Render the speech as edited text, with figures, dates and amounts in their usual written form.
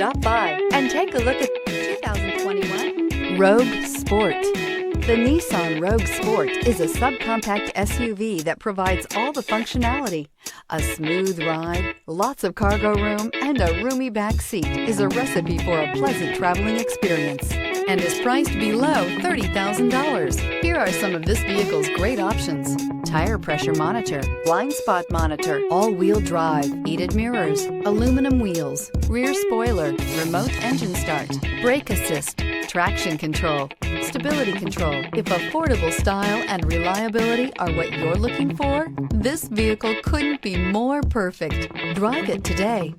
Stop by and take a look at 2021 Rogue Sport. The Nissan Rogue Sport is a subcompact SUV that provides all the functionality. A smooth ride, lots of cargo room, and a roomy back seat is a recipe for a pleasant traveling experience and is priced below $30,000. Here are some of this vehicle's great options: tire pressure monitor, blind spot monitor, all-wheel drive, heated mirrors, aluminum wheels, rear spoiler, remote engine start, brake assist, traction control, stability control. If affordable style and reliability are what you're looking for, this vehicle couldn't be more perfect. Drive it today.